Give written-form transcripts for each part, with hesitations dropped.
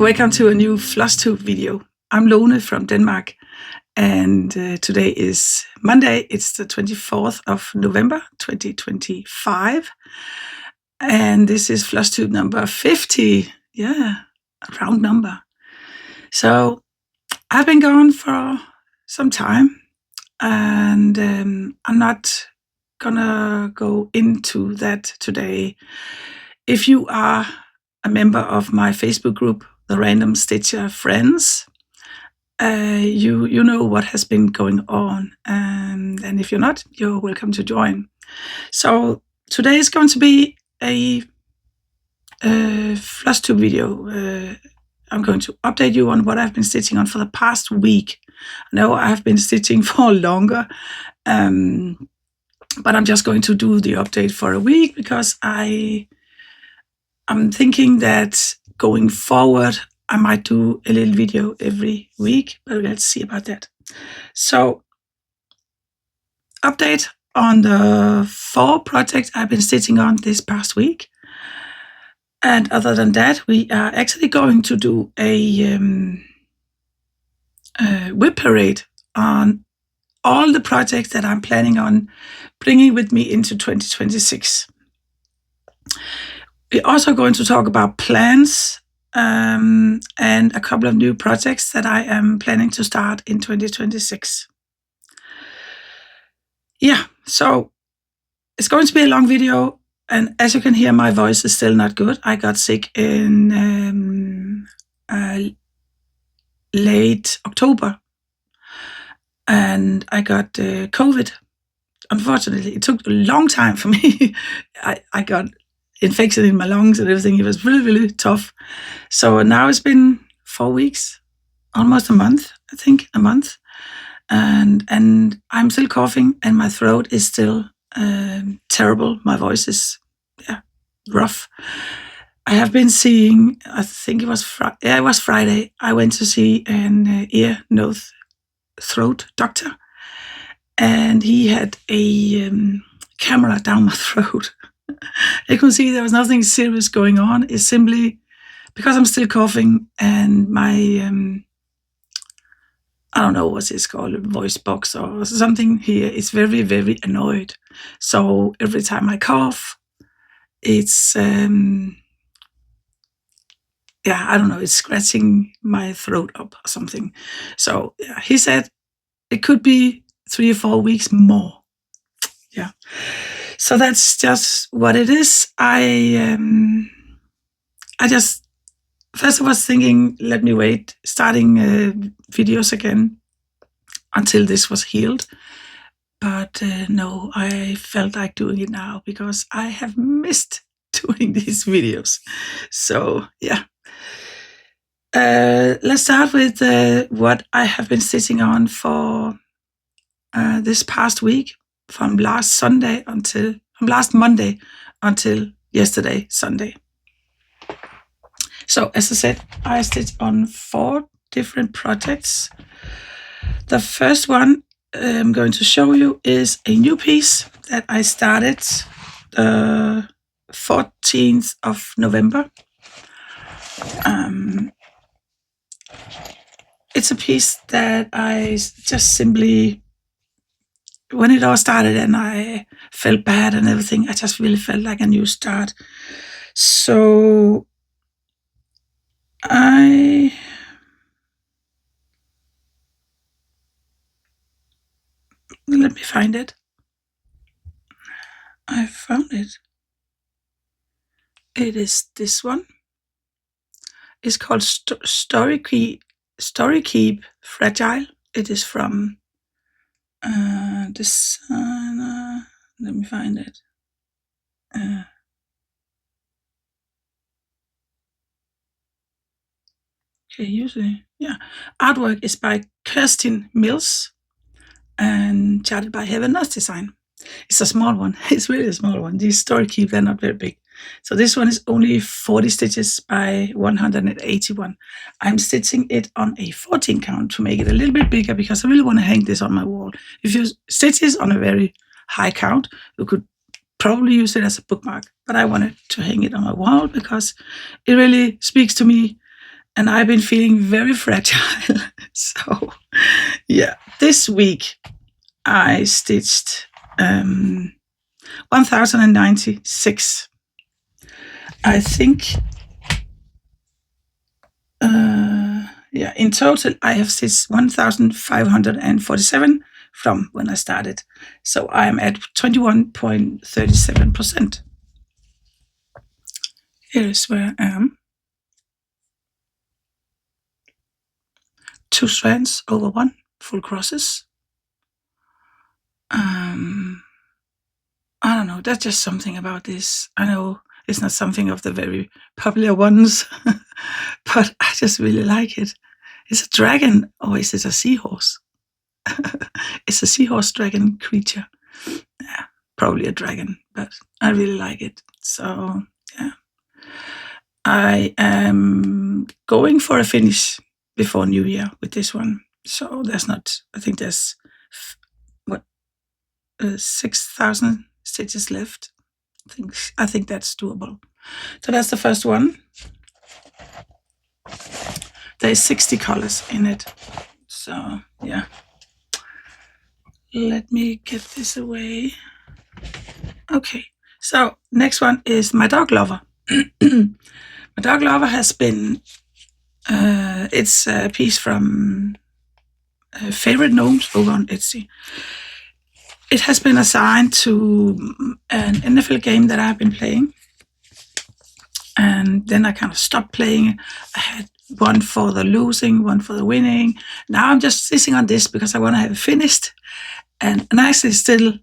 Welcome to a new Flosstuber video. I'm Lone from Denmark, and today is Monday. It's the 24th of November 2025, and this is Flosstuber number 50. Yeah, a round number. So I've been gone for some time, and I'm not gonna go into that today. If you are a member of my Facebook group, the Random Stitcher Friends, you know what has been going on, and if you're not, you're welcome to join. So today is going to be a Flosstuber video. I'm going to update you on what I've been stitching on for the past week. I know I've been stitching for longer, but I'm just going to do the update for a week because I'm thinking that going forward, I might do a little video every week, but let's see about that. So, update on the 4 projects I've been stitching on this past week. And other than that, we are actually going to do a whip parade on all the projects that I'm planning on bringing with me into 2026. We're also going to talk about plans and a couple of new projects that I am planning to start in 2026. Yeah, so it's going to be a long video, and as you can hear, my voice is still not good. I got sick in late October, and I got COVID. Unfortunately, it took a long time for me. I got infection in my lungs and everything. It was really, really tough. So now it's been 4 weeks, almost a month, I think, a month. And I'm still coughing, and my throat is still terrible. My voice is rough. I have been seeing, I think it was Friday, I went to see an ear, nose, throat doctor, and he had a camera down my throat. You can see there was nothing serious going on. It's simply because I'm still coughing, and my I don't know what it's called, voice box or something here is very, very annoyed. So every time I cough, it's I don't know, it's scratching my throat up or something. So he said it could be 3 or 4 weeks more. Yeah. So that's just what it is. I just first I was thinking, let me wait, starting videos again until this was healed. But no, I felt like doing it now because I have missed doing these videos. So yeah. Let's start with what I have been stitching on for this past week, from last Monday until yesterday, Sunday. So as I said, I stitched on 4 different projects. The first one I'm going to show you is a new piece that I started the 14th of November. It's a piece that I just simply, when it all started and I felt bad and everything, I just really felt like a new start. So let me find it. I found it. It is this one. It's called Storykeep Fragile. It is from designer. Let me find it. Okay, usually, artwork is by Kirstin Mills and charted by Favorite Gnomes. It's a small one. It's really a small one. These Storykeep, they're not very big. So this one is only 40 stitches by 181. I'm stitching it on a 14 count to make it a little bit bigger because I really want to hang this on my wall. If you stitch this on a very high count, you could probably use it as a bookmark, but I wanted to hang it on my wall because it really speaks to me and I've been feeling very fragile. So, yeah, this week I stitched 1096. I think, yeah, in total I have stitched 1547 from when I started. So I'm at 21.37%. Here is where I am. 2 strands over 1 full crosses. I don't know, that's just something about this. I know it's not something of the very popular ones, but I just really like it. It's a dragon, or is it a seahorse? It's a seahorse dragon creature. Yeah, probably a dragon, but I really like it. So, yeah. I am going for a finish before New Year with this one. So there's not, I think there's 6,000 stitches left. I think that's doable. So that's the first one. There's 60 colors in it. So yeah. Let me get this away. Okay. So next one is my Doglover. My Doglover has been, it's a piece from Favorite Gnomes over on Etsy. It has been assigned to an NFL game that I've been playing. And then I kind of stopped playing. I had one for the losing, one for the winning. Now I'm just sitting on this because I want to have it finished. And I'm actually sitting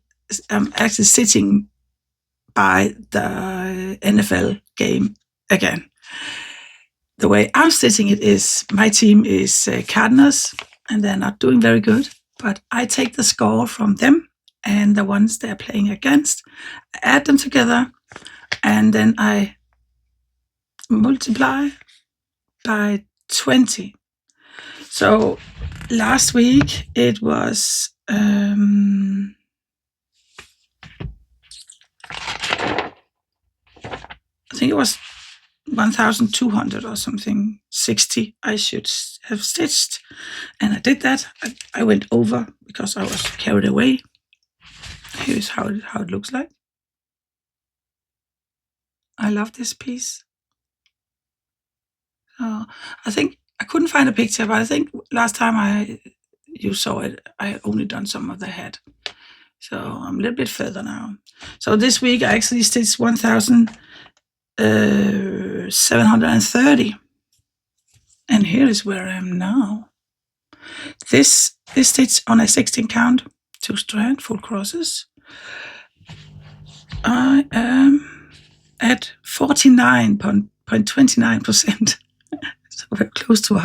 by the NFL game again. The way I'm stitching it is, my team is Cardinals, and they're not doing very good. But I take the score from them and the ones they're playing against, I add them together, and then I multiply by 20. So last week it was I think it was 1,200 or something, 60 I should have stitched, and I did that. I went over because I was carried away. Here's how it looks like. I love this piece. I think I couldn't find a picture, but I think last time you saw it, I had only done some of the head. So I'm a little bit further now. So this week I actually stitched 1,730. And here is where I am now. This stitch on a 16 count, 2 strand, full crosses. I am at 49.29%. So we're close to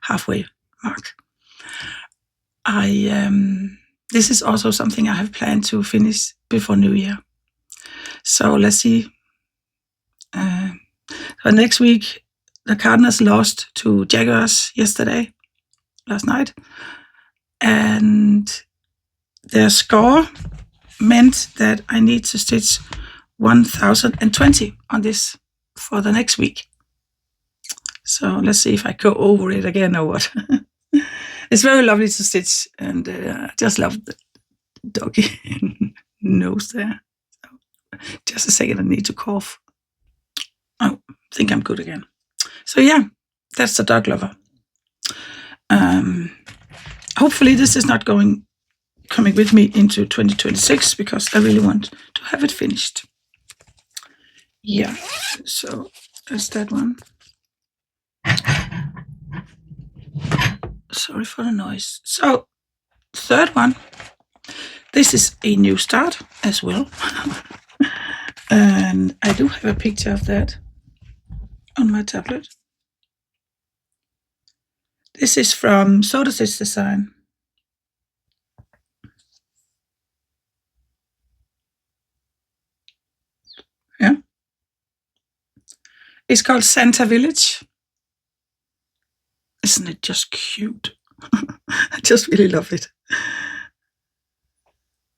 halfway mark. This is also something I have planned to finish before New Year. So let's see. So next week, the Cardinals lost to Jaguars last night, and their score meant that I need to stitch 1,020 on this for the next week. So let's see if I go over it again or what. It's very lovely to stitch, and I just love the doggy nose there. So, just a second, I need to cough. Oh, I think I'm good again. So yeah, that's the Doglover. Hopefully this is not coming with me into 2026, because I really want to have it finished. Yeah, so that's that one. Sorry for the noise. So, third one. This is a new start as well. And I do have a picture of that on my tablet. This is from SodaStitchDesign. Yeah. It's called Santa Village. Isn't it just cute? I just really love it.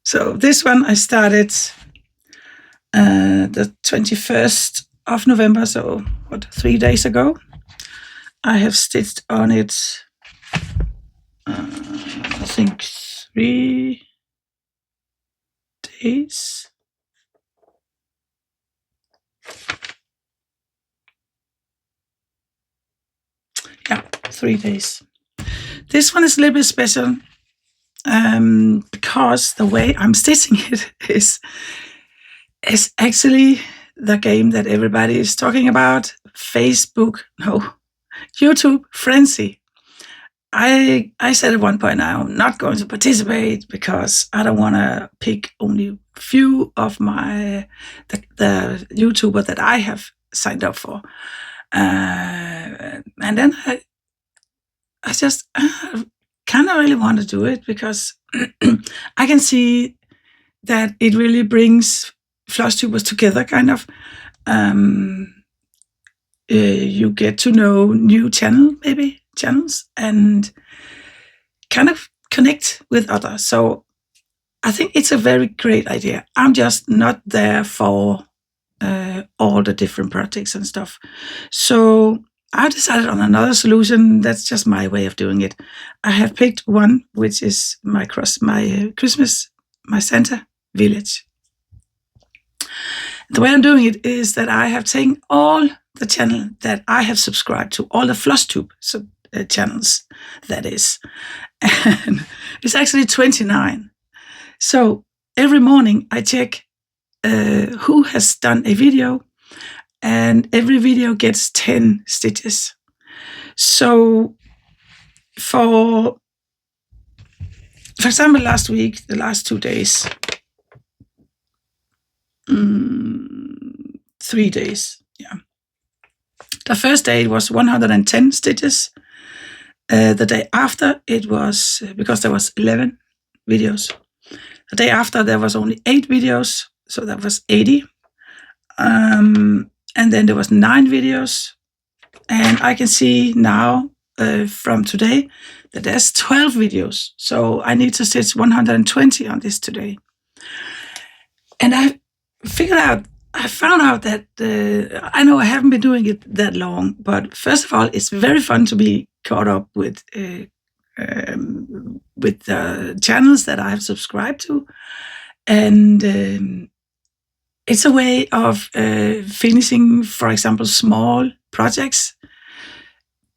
So this one I started the 21st of November, so 3 days ago. I have stitched on it, I think 3 days. Yeah, 3 days. This one is a little bit special because the way I'm stitching it is actually the game that everybody is talking about, YouTube Frenzy. I said at one point I'm not going to participate because I don't want to pick only few of the YouTuber that I have signed up for, and then I just kind of really want to do it because I can see that it really brings Flosstubers together, kind of. You get to know new channels, and kind of connect with others. So I think it's a very great idea. I'm just not there for all the different projects and stuff. So I decided on another solution. That's just my way of doing it. I have picked one, which is my Santa village. The way I'm doing it is that I have taken all the channel that I have subscribed to, all the Flosstube channels, that is. And it's actually 29. So every morning I check who has done a video, and every video gets 10 stitches. So for example, last week, the last 2 days, 3 days, yeah. The first day it was 110 stitches. The day after it was, because there was 11 videos. The day after there was only 8 videos, so that was 80. And then there was 9 videos. And I can see now from today that there's 12 videos. So I need to stitch 120 on this today. And I found out that I know I haven't been doing it that long, but first of all, it's very fun to be caught up with the channels that I have subscribed to, and it's a way of finishing, for example, small projects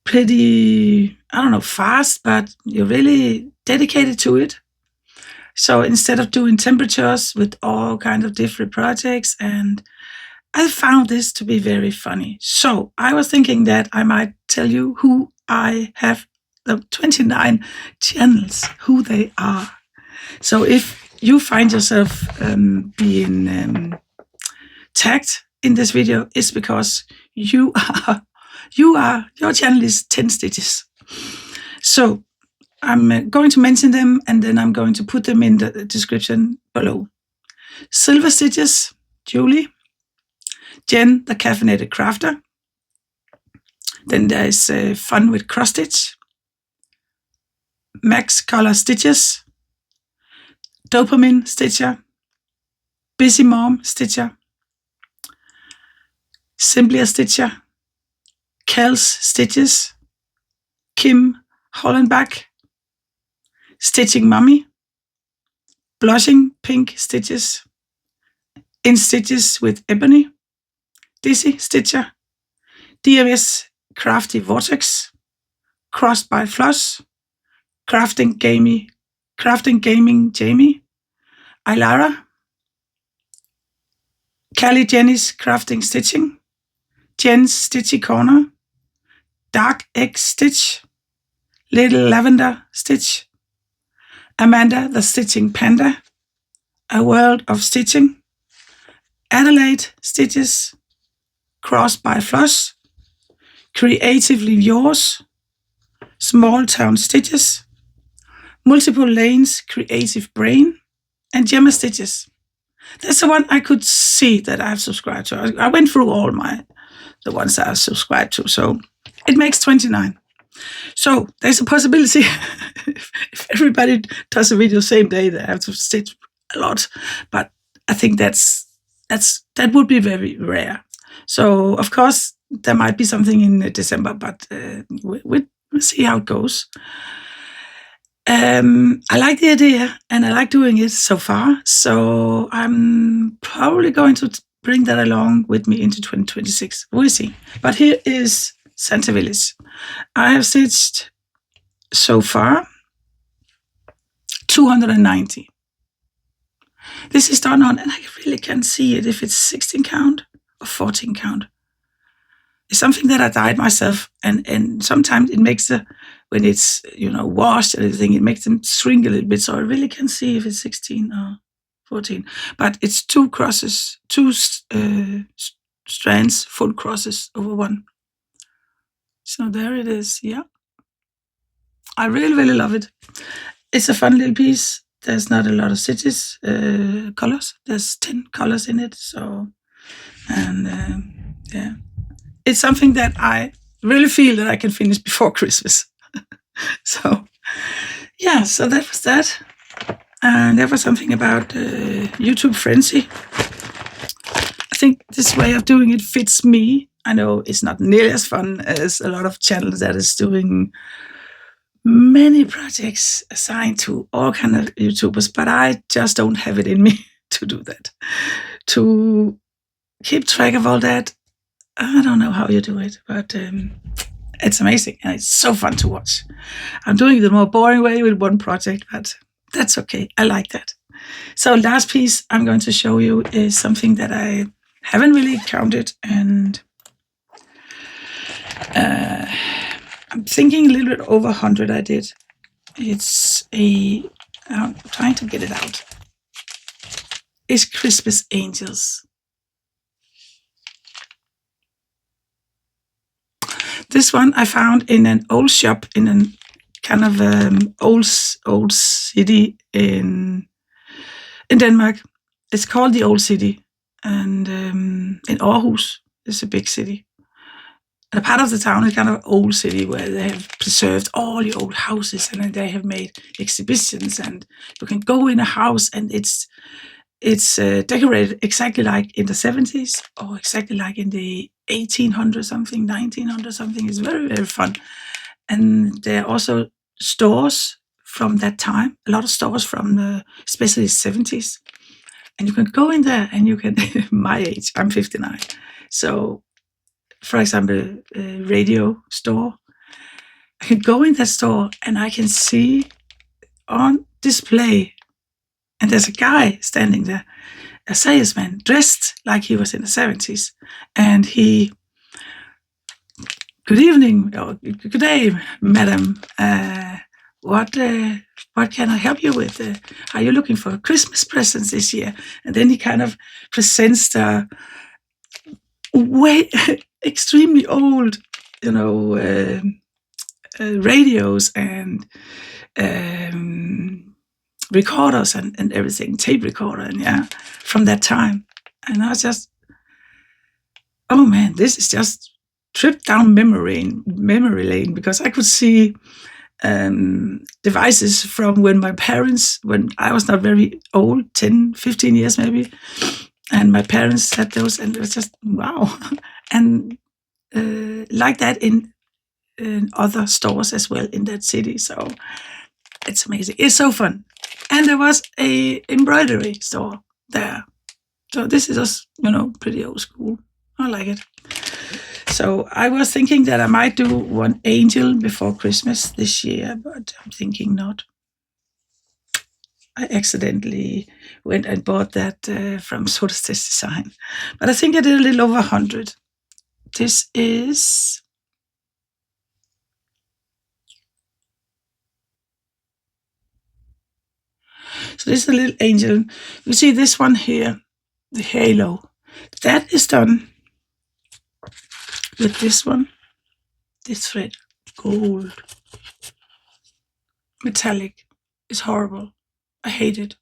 pretty, I don't know, fast, but you're really dedicated to it. So instead of doing temperatures with all kinds of different projects, and I found this to be very funny. So I was thinking that I might tell you who I have, the 29 channels, who they are. So if you find yourself being tagged in this video, it's because your channel is 10 stitches. So I'm going to mention them, and then I'm going to put them in the description below. Silver Stitches, Julie. Jen, the Caffeinated Crafter. Then there is Fun with Cross Stitch. Max Color Stitches. Dopamine Stitcher. Busy Mom Stitcher. Simply a Stitcher. Kels Stitches. Kim Hollenbach. Stitching Mummy. Blushing Pink Stitches. In Stitches with Ebony. Dizzy Stitcher. DMS Crafty Vortex. Crossed by Floss. Crafting Gaming Jamie. Ilara. Callie Jenny's Crafting Stitching. Jen's Stitchy Corner. Dark Egg Stitch. Little Lavender Stitch. Amanda the Stitching Panda. A World of Stitching. Adelaide Stitches. Crossed by Floss. Creatively Yours. Small Town Stitches. Multiple Lanes Creative Brain. And Gemma Stitches. That's the one I could see that I've subscribed to. I went through all the ones that I've subscribed to, so it makes 29. So there's a possibility if everybody does a video same day, they have to stitch a lot. But I think that would be very rare. So of course there might be something in December, but we'll see how it goes. I like the idea and I like doing it so far. So I'm probably going to bring that along with me into 2026. We'll see. But here is Santa Village. I have stitched so far 290. This is done on, and I really can't see it if it's 16 count or 14 count. It's something that I dyed myself, and sometimes it makes when it's washed and everything, it makes them shrink a little bit. So I really can't see if it's 16 or 14. But it's two crosses, two strands, full crosses over one. So there it is. Yeah, I really love it. It's a fun little piece. There's not a lot of stitches, colors. There's 10 colors in it. So, and yeah, it's something that I really feel that I can finish before Christmas. So, yeah, so that was that. And there was something about YouTube Frenzy. I think this way of doing it fits me. I know it's not nearly as fun as a lot of channels that is doing many projects assigned to all kind of YouTubers, but I just don't have it in me to do that. To keep track of all that, I don't know how you do it, but it's amazing and it's so fun to watch. I'm doing it the more boring way with one project, but that's okay. I like that. So last piece I'm going to show you is something that I haven't really counted, and I'm thinking a little bit over 100 I did. It's I'm trying to get it out. It's Christmas Angels. This one I found in an old shop in a kind of old city in Denmark. It's called the Old City, and in Aarhus, it's a big city. And a part of the town is kind of old city where they have preserved all the old houses, and then they have made exhibitions, and you can go in a house and it's decorated exactly like in the 70s or exactly like in the 1800 something, 1900 something. It's very fun. And there are also stores from that time, a lot of stores from especially the 70s. And you can go in there and you can, my age, I'm 59. So, for example, a radio store, I can go in that store and I can see on display, and there's a guy standing there, a salesman dressed like he was in the 70s, and he, good evening, or good day, madam. What can I help you with? Are you looking for Christmas presents this year? And then he kind of presents the way extremely old, radios and recorders and everything, tape recorder, and from that time. And I was just, oh man, this is just trip down memory lane, because I could see devices from when I was not very old, 10, 15 years maybe, and my parents had those, and it was just wow. And like that in other stores as well in that city. So it's amazing. It's so fun. And there was a embroidery store there. So this is just, pretty old school. I like it. So I was thinking that I might do one angel before Christmas this year, but I'm thinking not. I accidentally went and bought that from SodaStitchDesign. But I think I did a little over 100. This is... So this is a little angel. You see this one here, the halo. That is done with this one, this thread, gold, metallic. It's horrible. I hate it.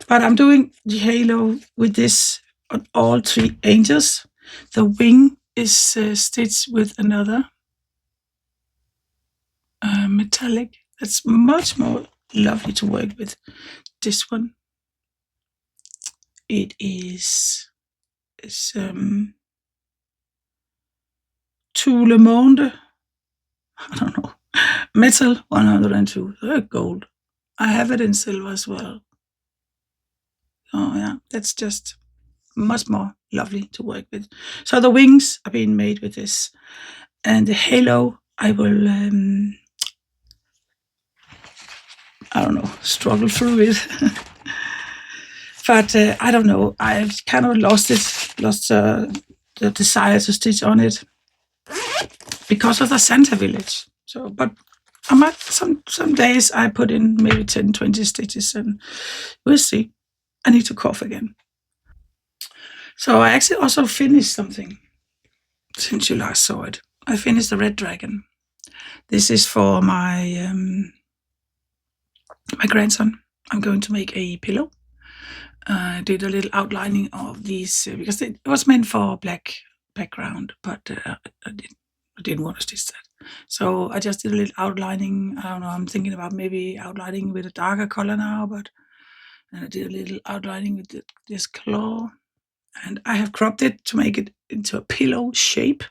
But I'm doing the halo with this on all three angels. The wing is stitched with another metallic. That's much more lovely to work with. This one, it is to Le Monde, I don't know, metal 102, gold. I have it in silver as well. Oh yeah, that's just much more lovely to work with. So the wings are being made with this, and the halo I will, I don't know, struggle through it. But I don't know, I've kind of lost the desire to stitch on it because of the Santa Village. So, but I might, some days I put in maybe 10, 20 stitches, and we'll see. I need to cough again. So I actually also finished something since you last saw it. I finished the Red Dragon. This is for my my grandson. I'm going to make a pillow. I did a little outlining of these because it was meant for black background, but I didn't want to stitch that. So I just did a little outlining. I don't know, I'm thinking about maybe outlining with a darker color now, but I did a little outlining with this claw. And I have cropped it to make it into a pillow shape.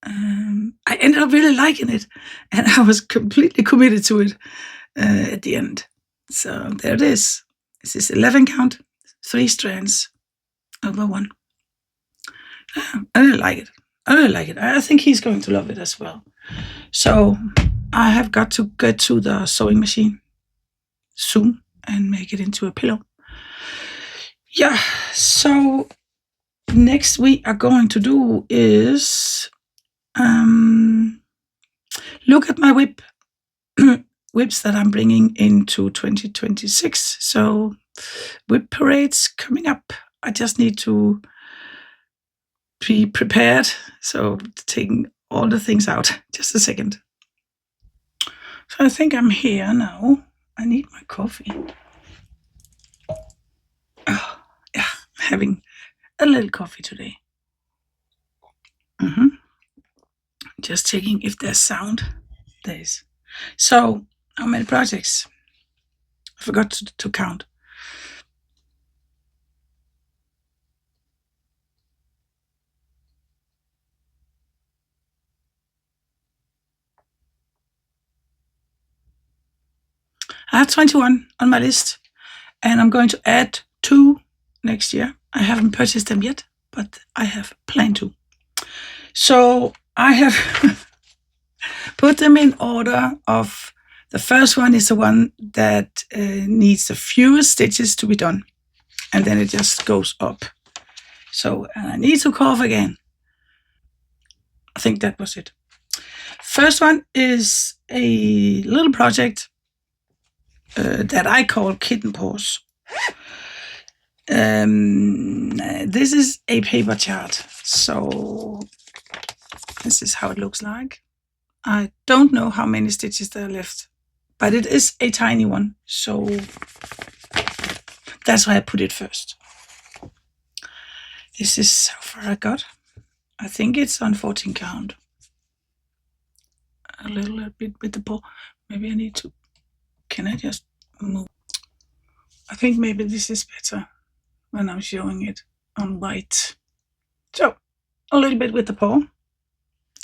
I ended up really liking it, and I was completely committed to it at the end. So there it is. This is 11 count, 3 strands over 1. I really like it. I really like it. I think he's going to love it as well. So I have got to get to the sewing machine soon and make it into a pillow. Yeah, so next we are going to do is look at my whips that I'm bringing into 2026. So whip parades coming up. I just need to be prepared. So taking all the things out. Just a second. So I think I'm here now. I need my coffee. Oh, yeah, having a little coffee today. Just checking if there's sound. There is. So, how many projects? I forgot to count. I have 21 on my list, and I'm going to add 2 next year. I haven't purchased them yet, but I have planned to. So I have put them in order of the first one is the one that needs the fewest stitches to be done, and then it just goes up. So I need to cough again. I think that was it. First one is a little project that I call Kitten Paws. This is a paper chart, so this is how it looks like. I don't know how many stitches there are left, but it is a tiny one, so that's why I put it first. This is how far I got. I think it's on 14 count. A little bit with the paw. Maybe I need to. Can I just move? I think maybe this is better when I'm showing it on white. So, a little bit with the paw.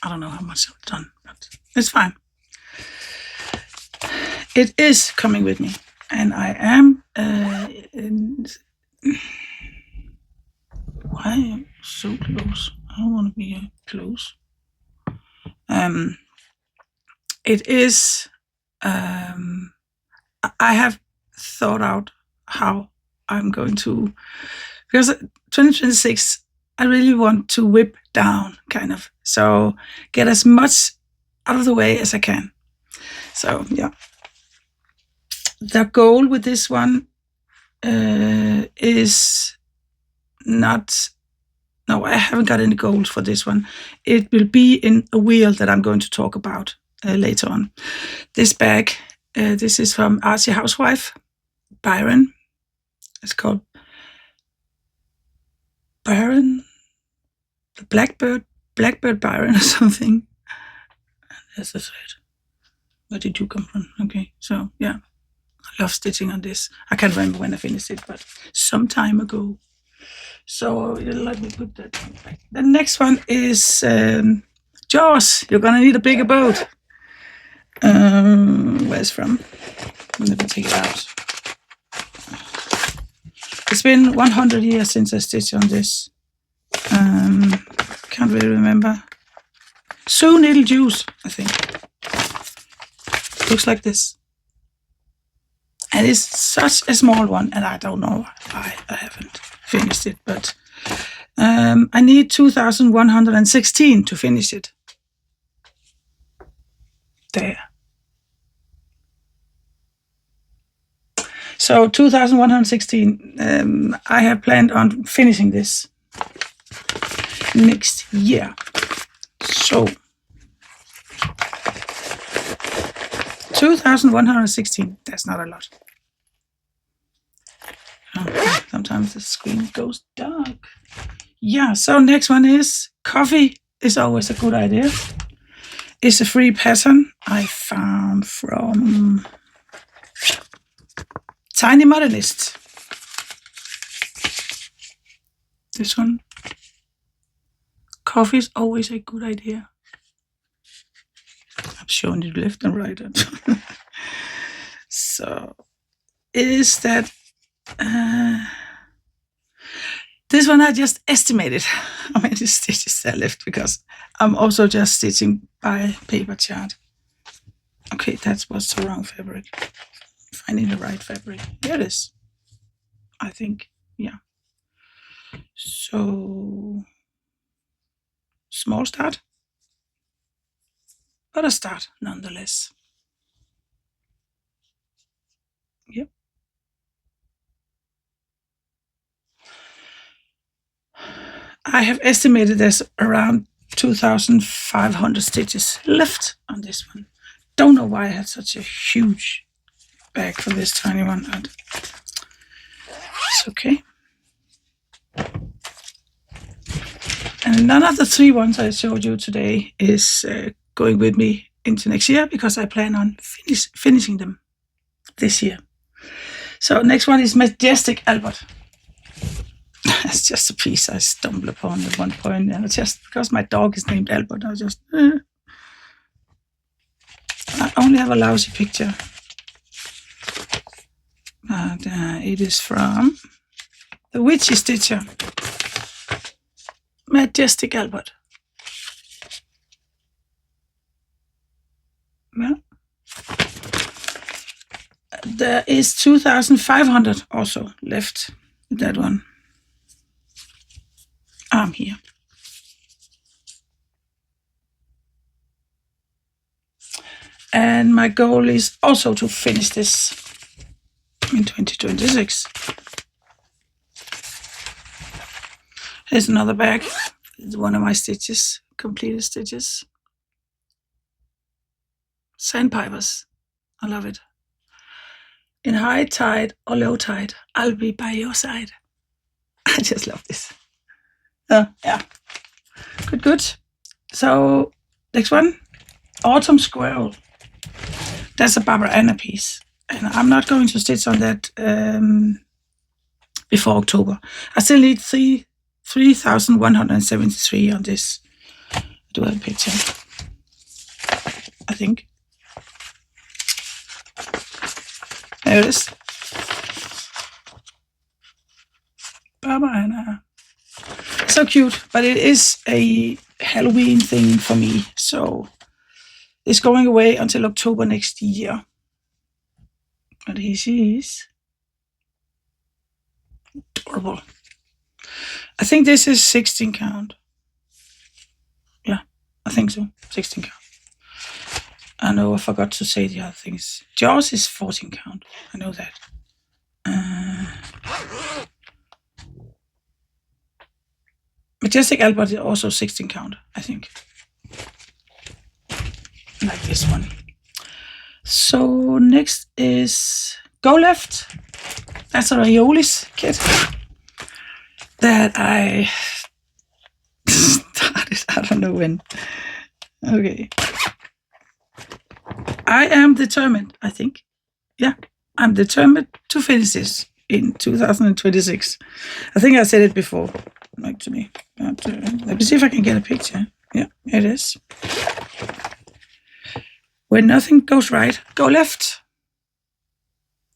I don't know how much I've done, but it's fine. It is coming with me, and I am. Why am I so close? I don't want to be close. It is. I have thought out how I'm going to, because 2026, I really want to whip down, kind of. So get as much out of the way as I can. So yeah, the goal with this one is not. No, I haven't got any goals for this one. It will be in a wheel that I'm going to talk about later on. This bag, this is from Archie Housewife, Byron. It's called Byron, the Blackbird Byron or something. That's the thread. Where did you come from? Okay, so yeah, I love stitching on this. I can't remember when I finished it, but some time ago. So let me put that one back. The next one is Jaws, you're gonna need a bigger boat. Where's from? Let me take it out. It's been 100 years since I stitched on this. Can't really remember. Soon it'll juice, I think. Looks like this. And it's such a small one, and I don't know why I haven't finished it, but I need 2,116 to finish it. There. So 2,116, I have planned on finishing this next year. So 2,116, that's not a lot. Oh, sometimes the screen goes dark. Yeah, so next one is coffee is always a good idea. It's a free pattern I found from Tiny Modernist. This one. Coffee is always a good idea. I'm showing it left and right. So it is that this one I just estimated how many stitches are left because I'm also just stitching by paper chart. Okay, that was the wrong fabric. Finding the right fabric. Here it is. I think, yeah. So small start, but a start nonetheless. Yep. I have estimated there's around 2,500 stitches left on this one. Don't know why I had such a huge bag for this tiny one, but it's okay. And none of the 3 ones I showed you today is going with me into next year because I plan on finishing them this year. So next one is Majestic Albert. It's just a piece I stumbled upon at one point, and just because my dog is named Albert, I just I only have a lousy picture. But it is from the Witchy Stitcher. Majestic Albert. Yeah. There is 2,500 also left with that one. I'm here. And my goal is also to finish this in 2026. Here's another bag. It's one of my stitches, completed stitches. Sandpipers. I love it. In high tide or low tide, I'll be by your side. I just love this. Yeah. Good. So, next one. Autumn Squirrel. That's a Barbara Anna piece. And I'm not going to stitch on that before October. I still need 3,173 on this. I do have a picture, I think. There it is. Barbara Anna. So cute, but it is a Halloween thing for me. So it's going away until October next year. But here she is. Adorable. I think this is 16 count. Yeah, I think so. 16 count. I know I forgot to say the other things. Jaws is 14 count. I know that. Majestic Albert is also 16 count, I think. Like this one. So next is Go Left. That's a Raiolis kit that I started, I don't know when. Okay. I am determined, I think. Yeah, I'm determined to finish this in 2026. I think I said it before, actually. But, let me see if I can get a picture. Yeah, it is. When nothing goes right, go left.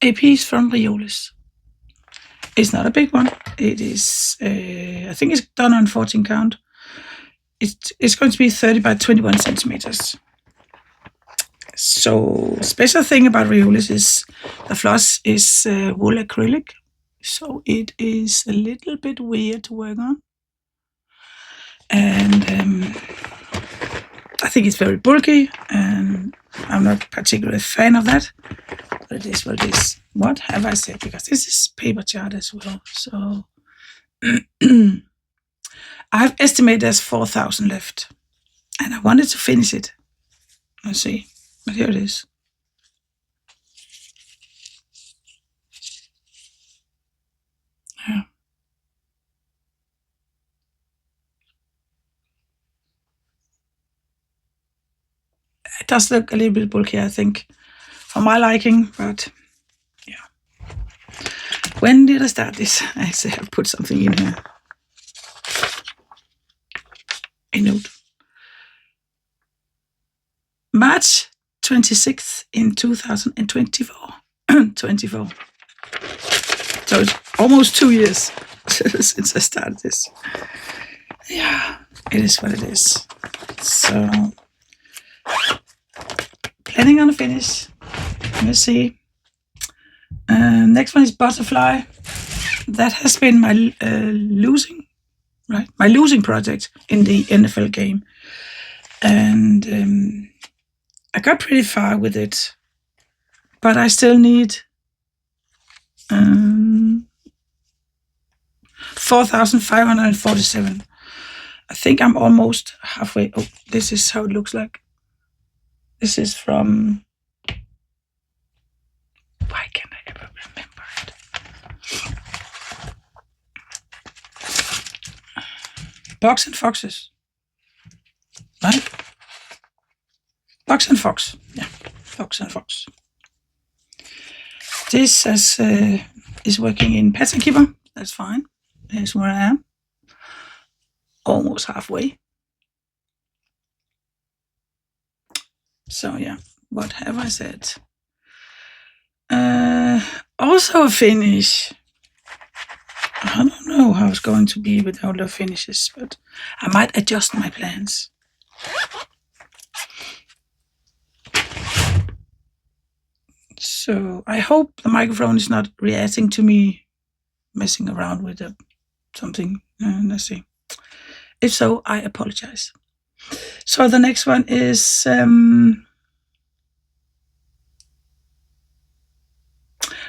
A piece from Riolis. It's not a big one. It is, I think it's done on 14 count. It's going to be 30 by 21 centimeters. So special thing about Riolis is the floss is wool acrylic. So it is a little bit weird to work on. And I think it's very bulky, and I'm not particularly a fan of that. But it is what it is. What have I said? Because this is paper chart as well. So I've estimated there's 4,000 left, and I wanted to finish it. Let's see, but here it is. Yeah. It does look a little bit bulky, I think, for my liking, but yeah. When did I start this? I actually have put something in here. A note. March 26th in 2024. 24. So it's almost 2 years since I started this. Yeah, it is what it is. So, planning on a finish. Let's see. Next one is Butterfly. That has been my my losing project in the NFL game. And I got pretty far with it, but I still need 4,547. I think I'm almost halfway. Oh, this is how it looks like. This is from... Why can't I ever remember it? Box and Foxes. Right? Box and Fox. Yeah, Box and Fox. This is working in Pattern Keeper. That's fine. There's where I am. Almost halfway. So yeah, what have I said? Also a finish. I don't know how it's going to be with all the finishes, but I might adjust my plans. So I hope the microphone is not reacting to me messing around with something. Let's see. If so, I apologize. So the next one is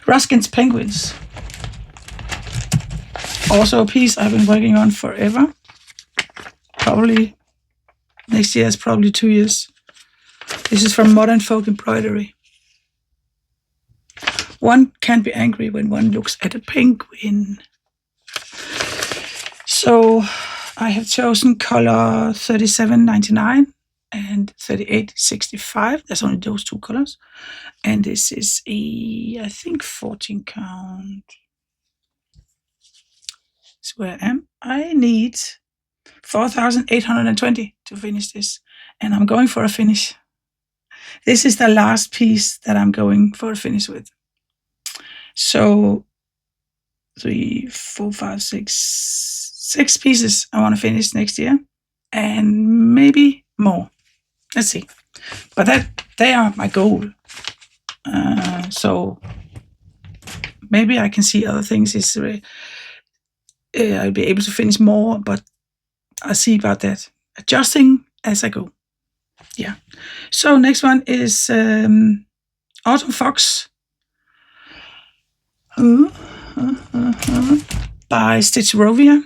Ruskin's Penguins. Also a piece I've been working on forever. Probably next year is probably 2 years. This is from Modern Folk Embroidery. One can't be angry when one looks at a penguin. So I have chosen color 37.99 and 38.65. There's only those two colors. And this is I think 14 count. That's where I am. I need 4,820 to finish this. And I'm going for a finish. This is the last piece that I'm going for a finish with. So 3, 4, 5, 6 pieces I want to finish next year, and maybe more. Let's see. But they are my goal. So maybe I can see other things. I'll be able to finish more, but I'll see about that. Adjusting as I go. Yeah. So next one is Autumn Fox. By Stitcherovia.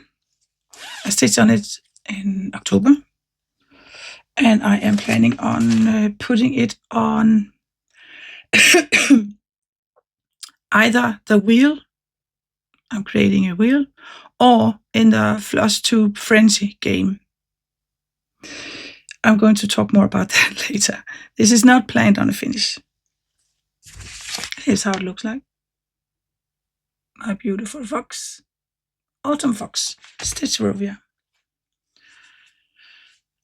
I stitched on it in October, and I am planning on putting it on either the wheel, I'm creating a wheel, or in the Flosstuber Frenzy game. I'm going to talk more about that later. This is not planned on a finish. Here's how it looks like. My beautiful fox. Autumn Fox, Stitcherovia.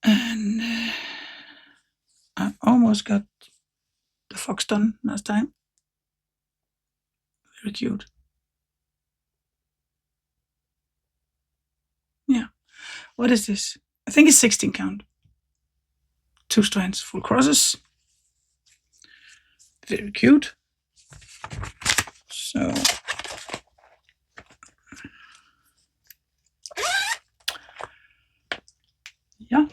And I almost got the fox done last time. Very cute. Yeah. What is this? I think it's 16 count. 2 strands, full crosses. Very cute. So yeah.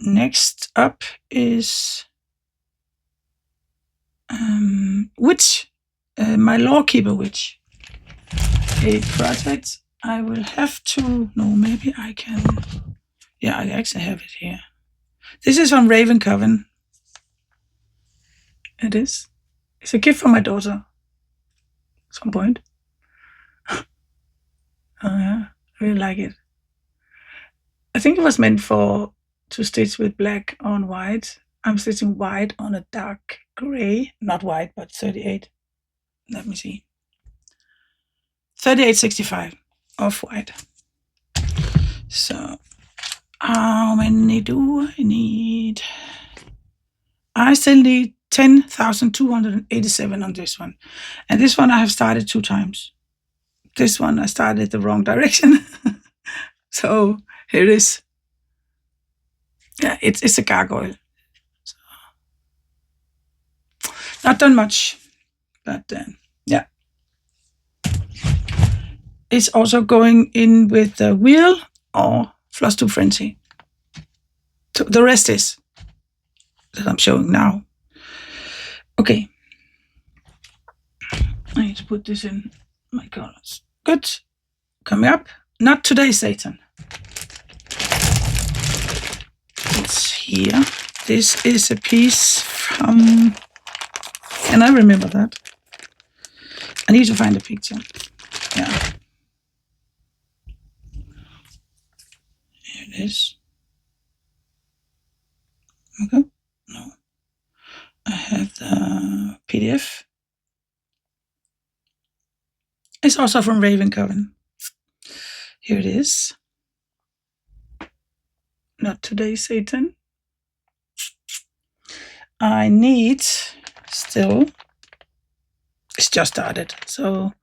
Next up is Witch, my Lawkeeper Witch. A project I will have to. No, maybe I can. Yeah, I actually have it here. This is from Raven Coven. It is. It's a gift from my daughter. At some point. Oh yeah, I really like it. I think it was meant to stitch with black on white. I'm stitching white on a dark gray, not white, but 38. Let me see. 3865 off white. So how many do I need? I still need 10,287 on this one. And this one I have started 2 times. This one I started the wrong direction. So here it is. Yeah, it's a gargoyle. So, not done much, but yeah. It's also going in with the wheel or Flosstuber Frenzy. So the rest is that I'm showing now. Okay. I need to put this in my colors. Good. Coming up. Not today, Satan. It's here. This is a piece from... Can I remember that? I need to find a picture. Yeah. Here it is. Okay. No. I have the PDF. It's also from Raven Coven. Here it is. Not today, Satan. I need still... It's just started. So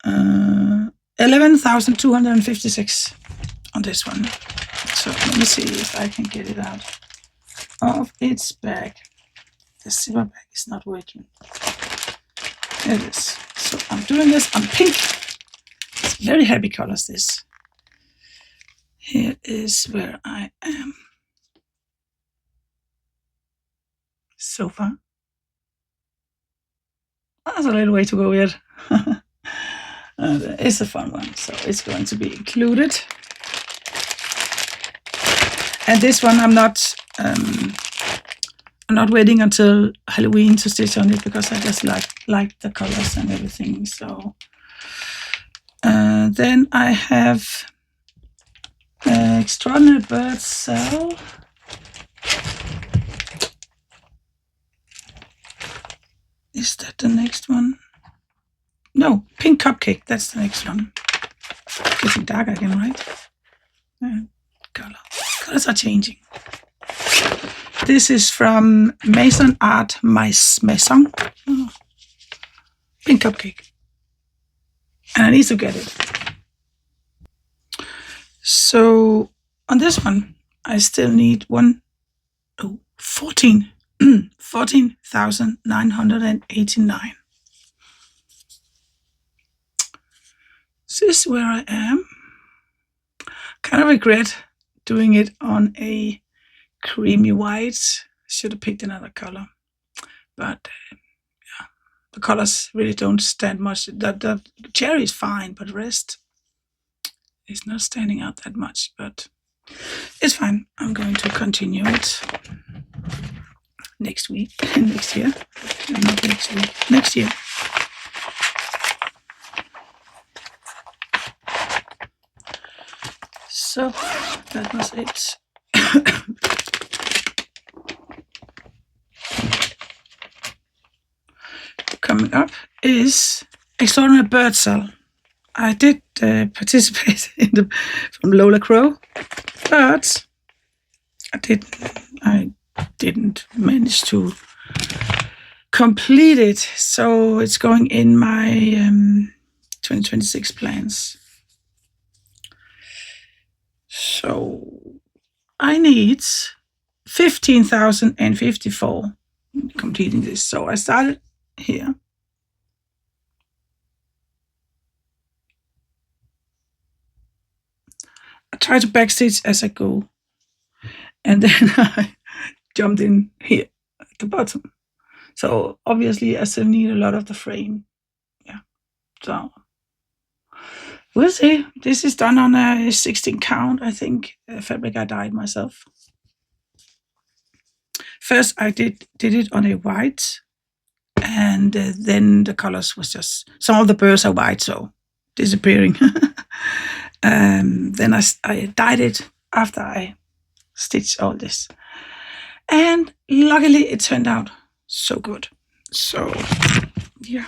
11,256 on this one. So let me see if I can get it out of its bag. The silver bag is not working. There it is. So I'm doing this on pink. It's very happy colors, this. Here is where I am. So far. That's a little way to go yet. It's a fun one, so it's going to be included. And this one I'm not waiting until Halloween to stitch on it because I just like the colors and everything. So then I have Extraordinary Bird Cell. Is that the next one? No, Pink Cupcake. That's the next one. Getting dark again, right? Yeah, colors are changing. This is from Mason Art Maison. Oh. Pink Cupcake. And I need to get it. So on this one, I still need 14,989. This is where I am. Kind of regret doing it on a creamy white. Should have picked another color. But yeah, the colors really don't stand much. The cherry is fine, but the rest is not standing out that much. But it's fine. I'm going to continue it next week. Next year. Not next week. Next year. So that was it. Coming up is Extraordinary Bird Cell. I did participate in from Lola Crow. but I didn't manage to complete it, so it's going in my 2026 plans. So I need 15,054 completing this. So I started here. I try to backstitch as I go, and then I jumped in here at the bottom. So obviously I still need a lot of the frame. Yeah. So we'll see. This is done on a 16 count, I think. Fabric I dyed myself. First I did it on a white, and then the colors was just, some of the birds are white, so disappearing. Then I dyed it after I stitched all this, and luckily it turned out so good. So yeah,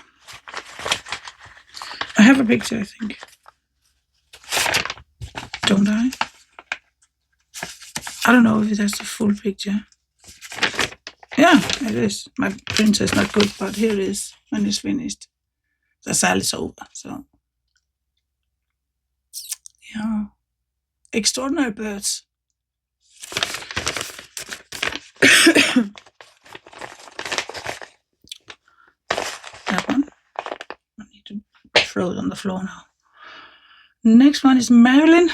I have a picture, I think, don't I? I don't know if that's the full picture. Yeah, it is. My printer is not good, but here it is when it's finished. The sale is over, so yeah. Extraordinary birds. That one. I need to throw it on the floor now. Next one is Marilyn.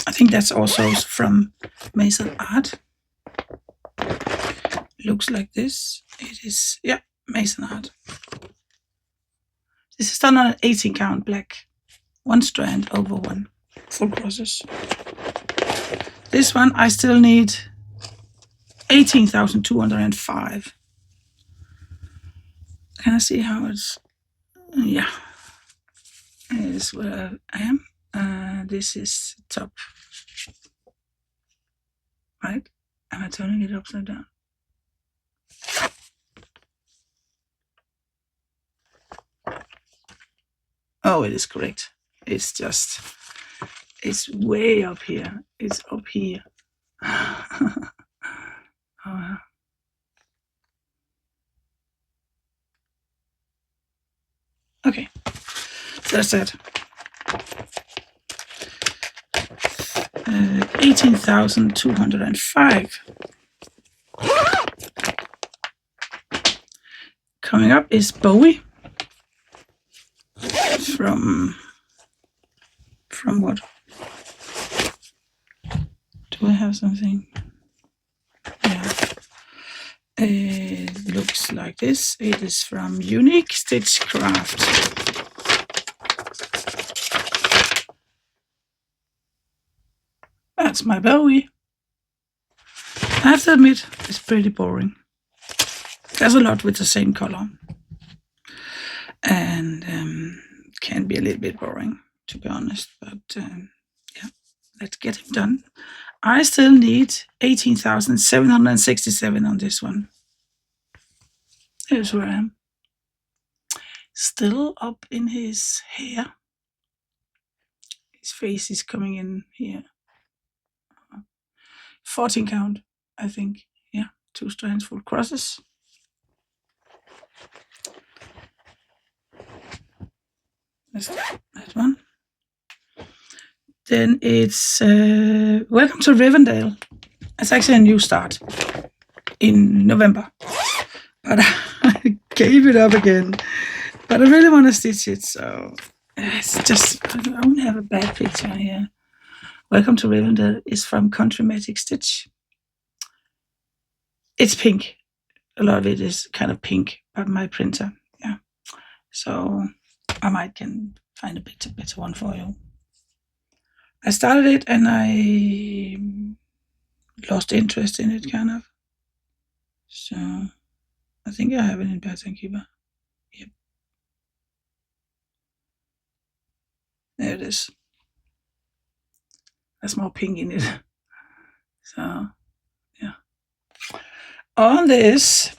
I think that's also from Mason Art. Looks like this. It is, yeah, Mason Art. This is done on an 18 count black. One strand over one. Full crosses. This one I still need 18,205. Can I see how it's, yeah. This is where I am. This is top. Right? Am I turning it upside down? Oh, it is correct. It's just, it's way up here. It's up here. Oh, okay, that's that. 18,205. Coming up is Bowie. From what? Do I have something? Yeah. It looks like this. It is from Unique Stitchcraft. That's my Bowie. I have to admit, it's pretty boring. There's a lot with the same color, and can be a little bit boring, to be honest. But yeah, let's get it done. I still need 18,767 on this one. Here's where I am. Still up in his hair. His face is coming in here. 14 count, I think. Yeah, 2 strands, full crosses. That's that one. Then it's Welcome to Rivendell. It's actually a new start in November, but I gave it up again. But I really want to stitch it, so it's just, I only have a bad picture here. Welcome to Rivendell is from Country Magic Stitch. It's pink. A lot of it is kind of pink, but my printer, yeah. So I might can find a better one for you. I started it and I lost interest in it, kind of. So I think I have it in Pattern Keeper. Yep. There it is. There's more pink in it. So yeah. On this,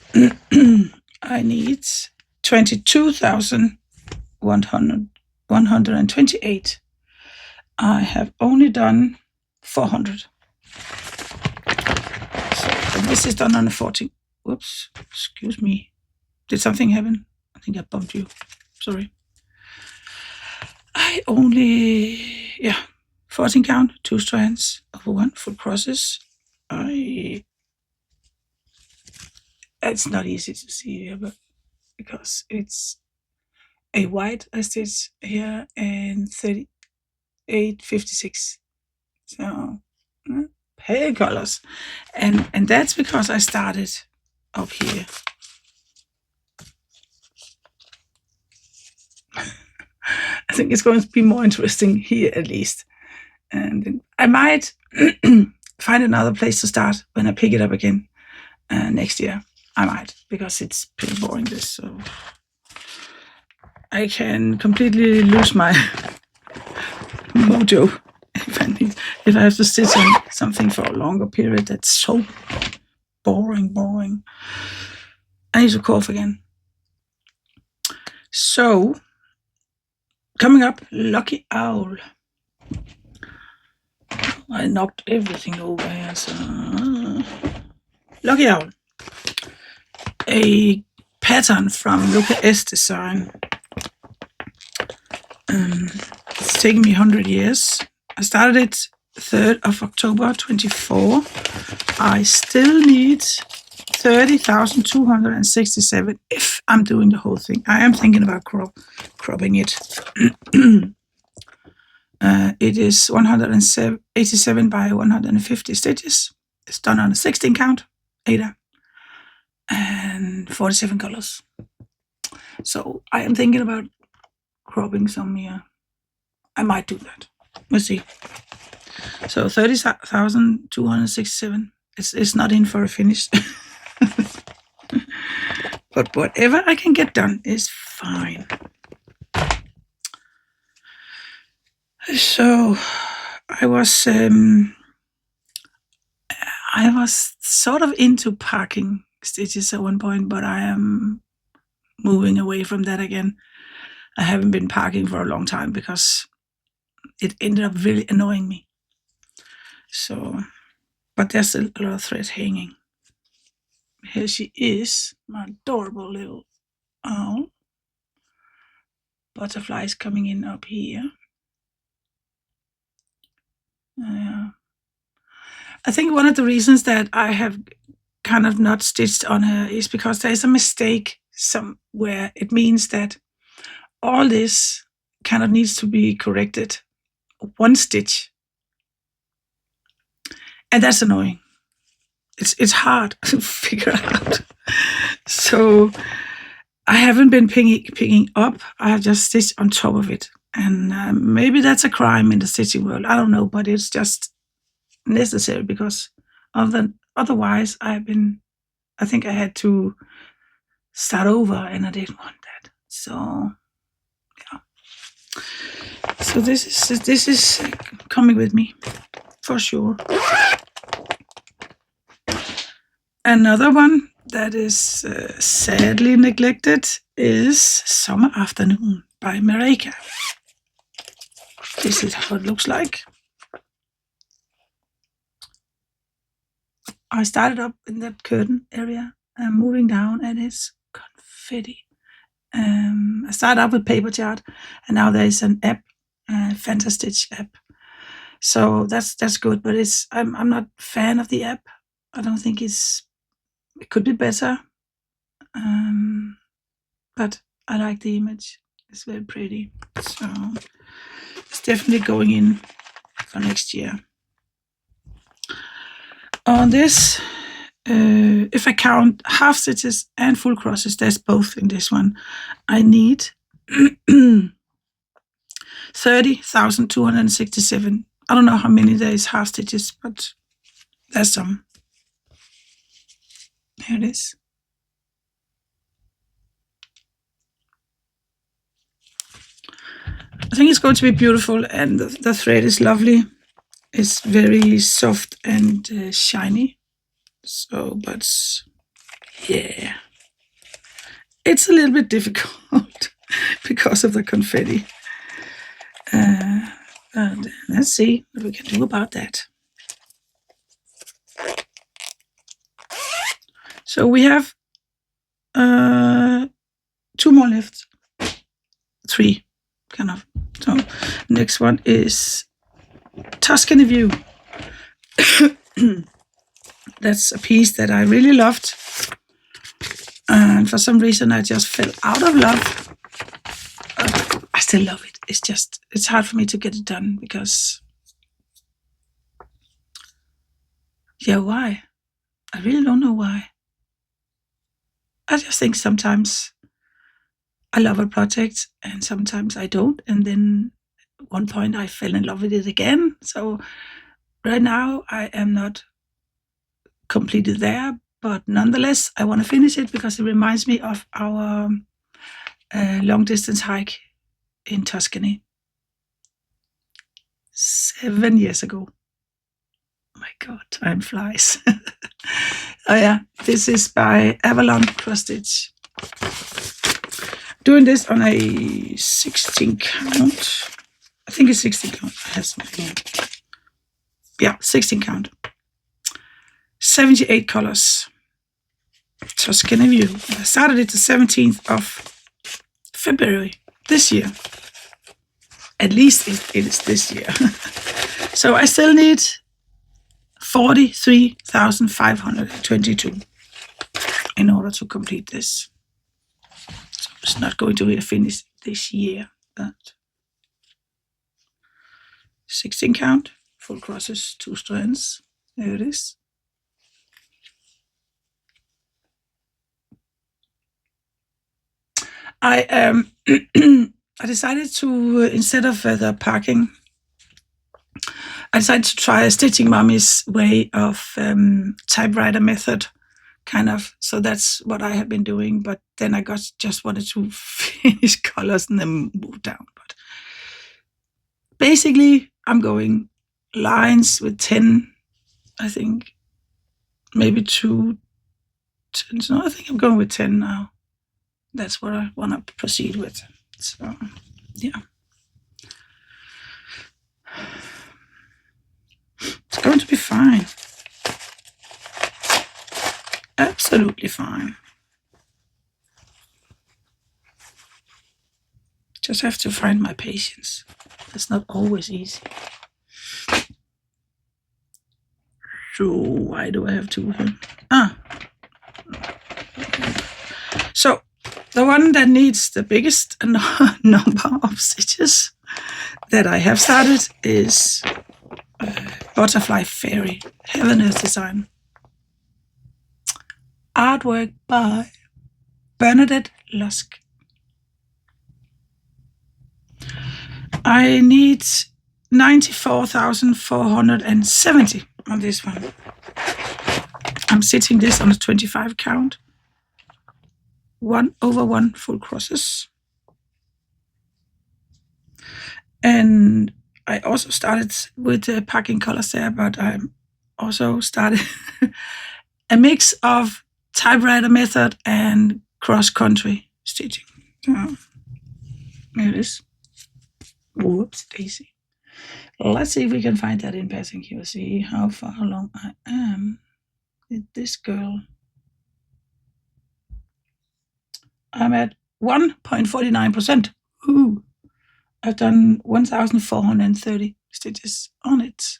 I need 22,128. I have only done 400. So, and this is done on a 14. Whoops, excuse me. Did something happen? I think I bumped you. Sorry. I only, 14 count, 2 strands over 1 full crosses. It's not easy to see here, but because it's a white I stitch here and 38.56. So pale colors, and that's because I started up here. I think it's going to be more interesting here at least, and then I might find another place to start when I pick it up again next year. I might, because it's pretty boring this, so I can completely lose my mojo if I have to stitch on something for a longer period. That's so boring. I need to cough again. So, coming up, Lucky Owl. I knocked everything over here, so Lucky Owl. A pattern from SodaStitchDesign. It's taken me 100 years. I started it 3rd of October 24. I still need 30,267 if I'm doing the whole thing. I am thinking about cropping it. It is 187 by 150 stitches. It's done on a 16 count, Ada, and 47 colors. So I am thinking about cropping some here. I might do that. We'll see. So 30,267. It's not in for a finish. But whatever I can get done is fine. So I was sort of into parking stitches at one point, but I am moving away from that again. I haven't been parking for a long time because it ended up really annoying me. So, but there's still a lot of thread hanging. Here she is, my adorable little owl. Butterflies coming in up here. I think one of the reasons that I have kind of not stitched on her is because there's a mistake somewhere. It means that all this kind of needs to be corrected 1 stitch. And that's annoying. It's hard to figure out. So I haven't been picking up. I have just stitched on top of it. And maybe that's a crime in the stitching world. I don't know, but it's just necessary because otherwise I think I had to start over, and I didn't want that. So yeah. So this is coming with me for sure. Another one that is sadly neglected is Summer Afternoon by Marika. This is how it looks like. I started up in that curtain area and moving down, and it's confetti. I started up with paper chart, and now there is an app, Fantastitch app. So that's good, but I'm not a fan of the app. I don't think it could be better. But I like the image. It's very pretty. So it's definitely going in for next year. On this, if I count half stitches and full crosses, there's both in this one, I need 30,267. I don't know how many there is half stitches, but there's some. Here it is. I think it's going to be beautiful, and the thread is lovely. It's very soft and shiny. So, but yeah, it's a little bit difficult because of the confetti. And let's see what we can do about that. So we have 2 more left. 3, kind of. So next one is Tuscany View. That's a piece that I really loved. And for some reason, I just fell out of love. I still love it. It's hard for me to get it done because, yeah, why? I really don't know why. I just think sometimes I love a project and sometimes I don't. And then at one point I fell in love with it again. So right now I am not completely there, but nonetheless, I want to finish it because it reminds me of our long distance hike in Tuscany 7 years ago. Oh my God, time flies. Oh yeah, this is by Avalon Cross Stitch. Doing this on a 16 count. I think it's 16 count. I have something here. Yeah, 16 count. 78 colors. Tuscany View. I started it the 17th of February this year. At least it is this year. So I still need 43,522 in order to complete this. So it's not going to be a finish this year, but 16 count, full crosses, 2 strands. There it is. I decided to, instead of the parking, I decided to try a Stitching Mommy's way of typewriter method, kind of. So that's what I have been doing. But then I just wanted to finish colors and then move down. But basically, I'm going lines with 10, I think, maybe 2 10s. No, I think I'm going with 10 now. That's what I want to proceed with. So, yeah. It's going to be fine. Absolutely fine. Just have to find my patience. It's not always easy. So why do I have 2 here? So the one that needs the biggest number of stitches that I have started is Butterfly Fairy, Heaven Earth Design. Artwork by Bernadette Lusk. I need 94,470 on this one. I'm sitting this on a 25 count. 1/1 full crosses. And I also started with the packing colors there, but I also started a mix of typewriter method and cross-country stitching. So, there it is. Whoops, daisy. Let's see if we can find that in passing here. See how far along I am with this girl. I'm at 1.49%. Ooh, I've done 1,430 stitches on it.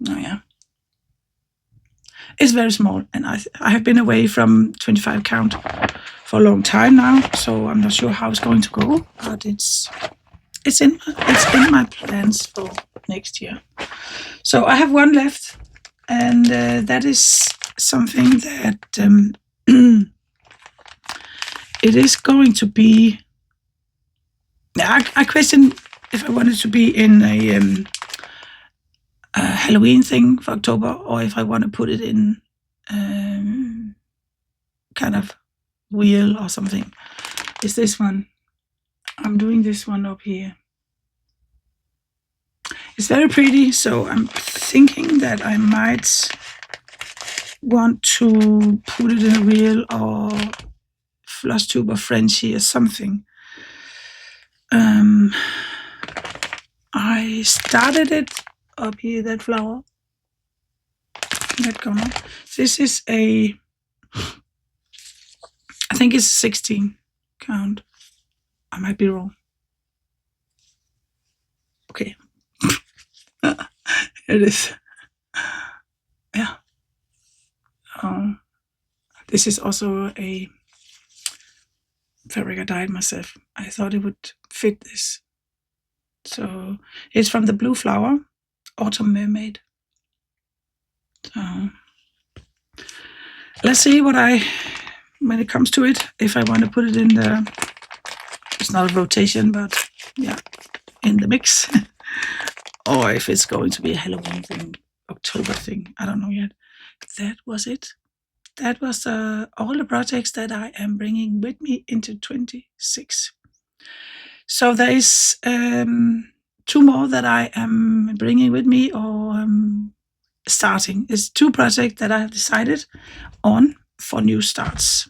Oh yeah. It's very small, and I have been away from 25 count for a long time now, so I'm not sure how it's going to go, but it's in my plans for next year. So I have 1 left, and that is something that it is going to be. I question if I wanted to be in a Halloween thing for October, or if I want to put it in kind of wheel or something. Is this one? I'm doing this one up here. It's very pretty, so I'm thinking that I might want to put it in a wheel or Flosstuber Frenzy or something. I started it up here, that flower. Let go now. This is I think it's 16 count. I might be wrong. Okay. It is. Yeah. This is also a fabric I dyed myself. I thought it would fit this. So it's from the Blue Flower Autumn Mermaid. So let's see when it comes to it, if I want to put it in the, it's not a rotation, but yeah, in the mix. Or if it's going to be a Halloween thing, October thing. I don't know yet. That was it. That was all the projects that I am bringing with me into 26. So there is 2 more that I am bringing with me or starting. It's 2 projects that I have decided on for new starts.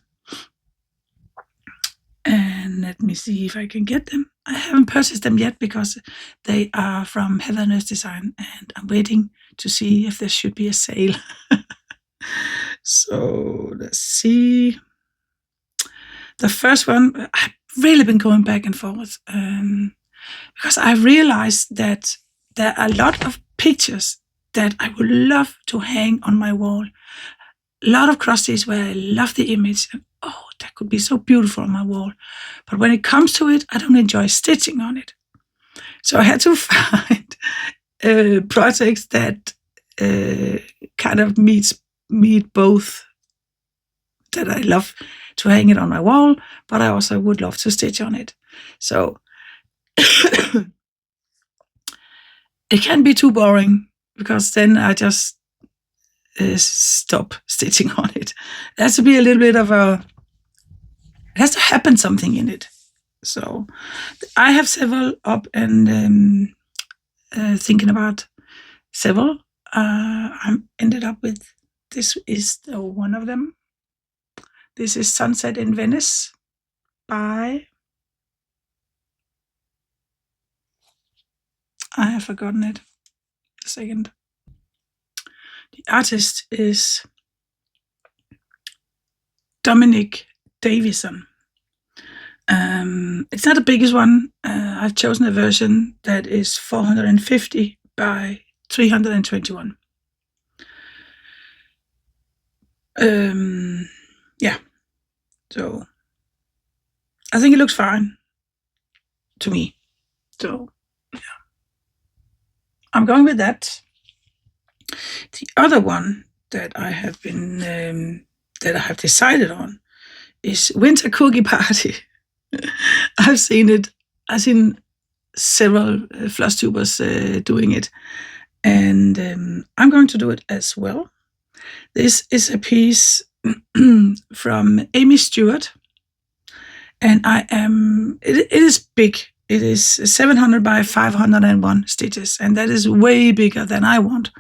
And let me see if I can get them. I haven't purchased them yet because they are from SodaStitchDesign and I'm waiting to see if there should be a sale. So let's see. The first one, I've really been going back and forth because I realized that there are a lot of pictures that I would love to hang on my wall. A lot of cross stitches where I love the image and oh, that could be so beautiful on my wall. But when it comes to it, I don't enjoy stitching on it. So I had to find projects that kind of meet both, that I love to hang it on my wall, but I also would love to stitch on it. So it can be too boring because then I just stop stitching on it. It has to be a little bit of it has to happen something in it. So I have several up and thinking about several. I ended up with, this is one of them. This is Sunset in Venice by, I have forgotten it. A second. The artist is Dominic Davison. It's not the biggest one. I've chosen a version that is 450 by 321. Yeah. So I think it looks fine to me. So yeah, I'm going with that. The other one that I have been that I have decided on is Winter Cookie Party. I've seen several Flosstubers doing it, and I'm going to do it as well. This is a piece from Amy Stewart, and it is big. It is 700 by 501 stitches, and that is way bigger than I want.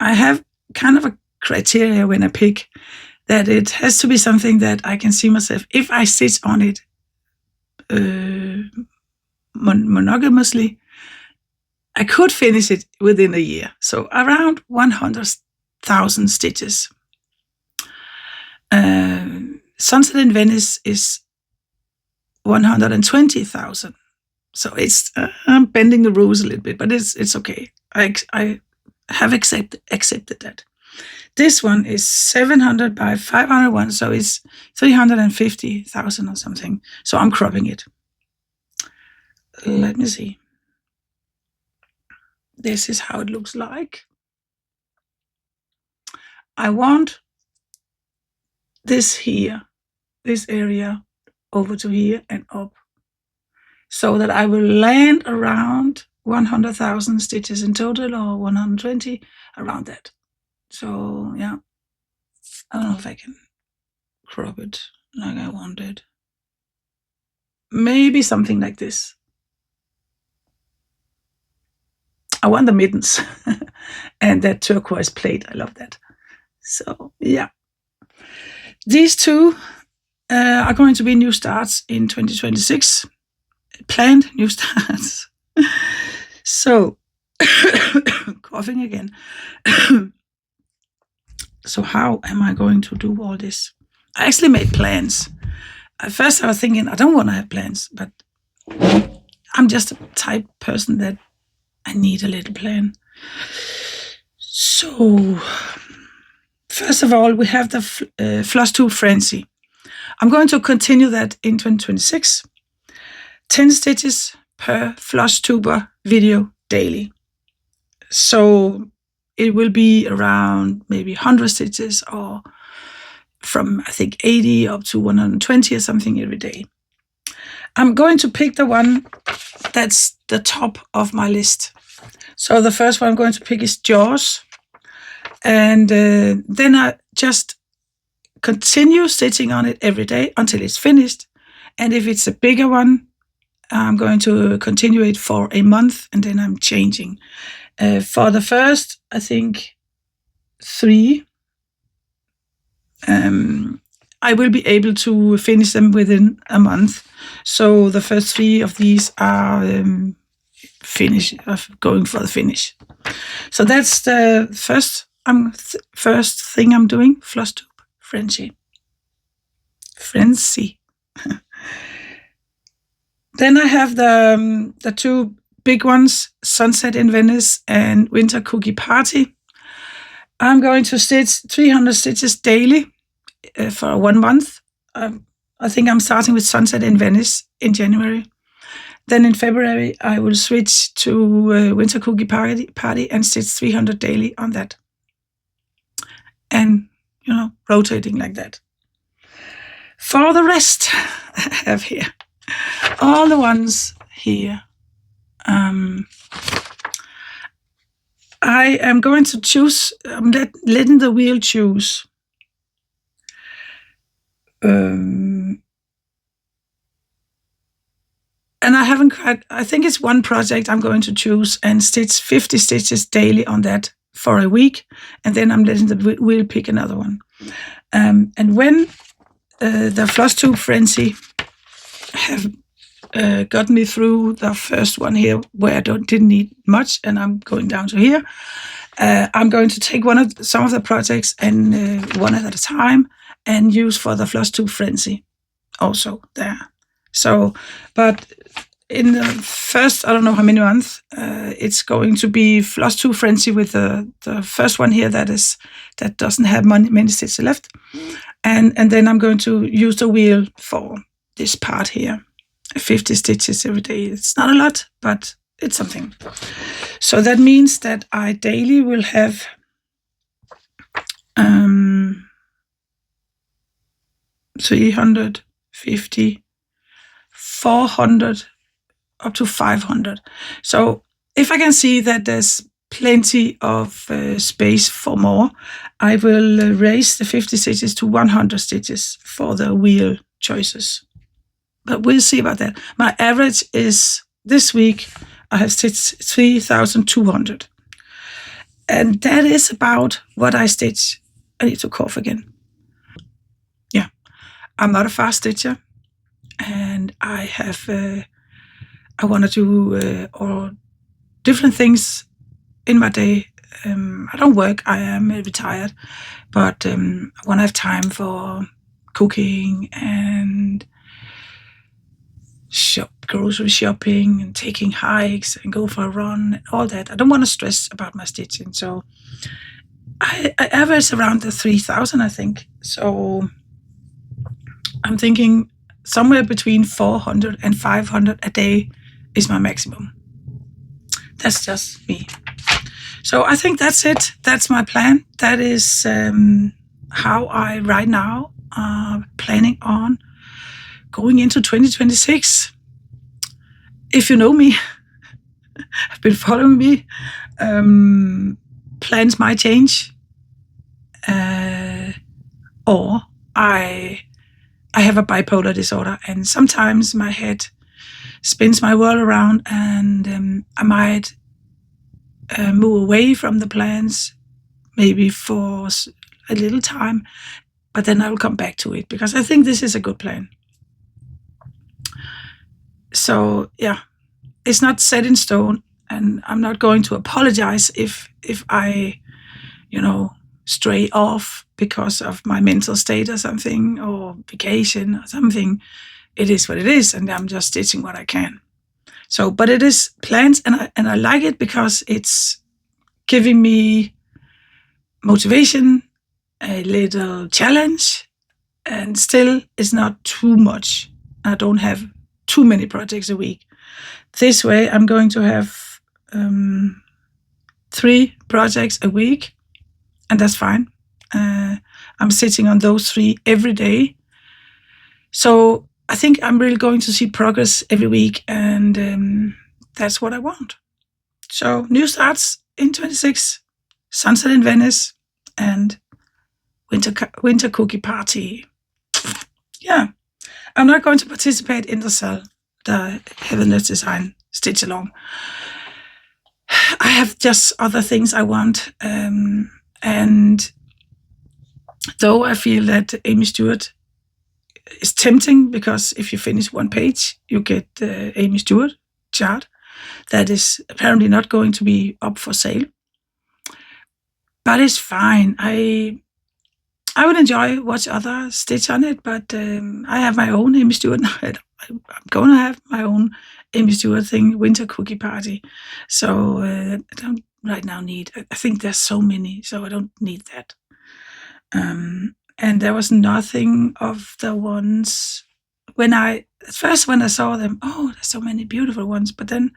I have kind of a criteria when I pick that it has to be something that I can see myself, if I stitch on it monogamously, I could finish it within a year. So around 100,000 stitches. Sunset in Venice is 120,000. So it's I'm bending the rules a little bit, but it's okay. I have accepted that. This one is 700 by 501, so it's 350,000 or something. So I'm cropping it. Let me see. This is how it looks like. I want this here, this area over to here and up, so that I will land around 100,000 stitches in total, or 120, around that. So yeah, I don't know if I can crop it like I want it. Maybe something like this. I want the mittens and that turquoise plate. I love that. So yeah, these 2 are going to be new starts in 2026. Planned new starts. So coughing again. So how am I going to do all this? I actually made plans. At first I was thinking, I don't want to have plans, but I'm just a type person that I need a little plan. So, first of all, we have the Flosstuber Frenzy. I'm going to continue that in 2026. 10 stitches per Flosstuber video daily. So it will be around maybe 100 stitches, or from I think 80 up to 120 or something every day. I'm going to pick the one that's the top of my list. So the first one I'm going to pick is Jaws. And then I just continue stitching on it every day until it's finished. And if it's a bigger one, I'm going to continue it for a month, and then I'm changing. For the first, I think, 3, I will be able to finish them within a month. So the first 3 of these are going for the finish. So that's the first thing I'm doing, Flosstuber Frenzy. Then I have the 2 big ones, Sunset in Venice and Winter Cookie Party. I'm going to stitch 300 stitches daily for 1 month. I think I'm starting with Sunset in Venice in January. Then in February, I will switch to Winter Cookie Party and stitch 300 daily on that. And, rotating like that. For the rest, I have here all the ones here. I am going to choose, I'm letting the wheel choose. And I haven't quite, I think it's one project I'm going to choose and stitch 50 stitches daily on that for a week. And then I'm letting the wheel pick another one. And when the Flosstuber Frenzy have got me through the first one here, where I didn't need much, and I'm going down to here, I'm going to take some of the projects and one at a time and use for the Flosstuber Frenzy also there. So, but in the first, I don't know how many months, it's going to be Flosstuber Frenzy with the first one here that doesn't have many stitches left, and then I'm going to use the wheel for this part here, 50 stitches every day. It's not a lot, but it's something. So that means that I daily will have 350, 400, up to 500. So if I can see that there's plenty of space for more, I will raise the 50 stitches to 100 stitches for the wheel choices. But we'll see about that. My average is, this week, I have stitched 3,200. And that is about what I stitch. I need to cough again. Yeah, I'm not a fast stitcher. And I have, I want to do all different things in my day. I don't work, I am retired. But I want to have time for cooking and grocery shopping and taking hikes and go for a run and all that. I don't want to stress about my stitching. So I average around the 3,000, I think. So I'm thinking somewhere between 400 and 500 a day is my maximum. That's just me. So I think that's it. That's my plan. That is how I right now planning on going into 2026. If you know me, have been following me, plans might change, or I have a bipolar disorder, and sometimes my head spins my world around, and I might move away from the plans, maybe for a little time, but then I will come back to it because I think this is a good plan. So yeah, it's not set in stone, and I'm not going to apologize if I, stray off because of my mental state or something, or vacation or something. It is what it is, and I'm just stitching what I can. So, but it is planned, and I like it because it's giving me motivation, a little challenge, and still it's not too much. I don't have too many projects a week. This way, I'm going to have 3 projects a week, and that's fine. I'm sitting on those 3 every day. So I think I'm really going to see progress every week, and that's what I want. So new starts in 26, sunset in Venice, and winter cookie party. Yeah, I'm not going to participate in the Heavenless Design stitch along. I have just other things I want, and though I feel that Amy Stewart is tempting, because if you finish 1 page, you get the Amy Stewart chart that is apparently not going to be up for sale. But it's fine. I would enjoy watch others stitch on it, but I have my own Amy Stewart now. I'm going to have my own Amy Stewart thing, winter cookie party. So I don't right now need. I think there's so many, so I don't need that. And there was nothing of the ones when I saw them. Oh, there's so many beautiful ones. But then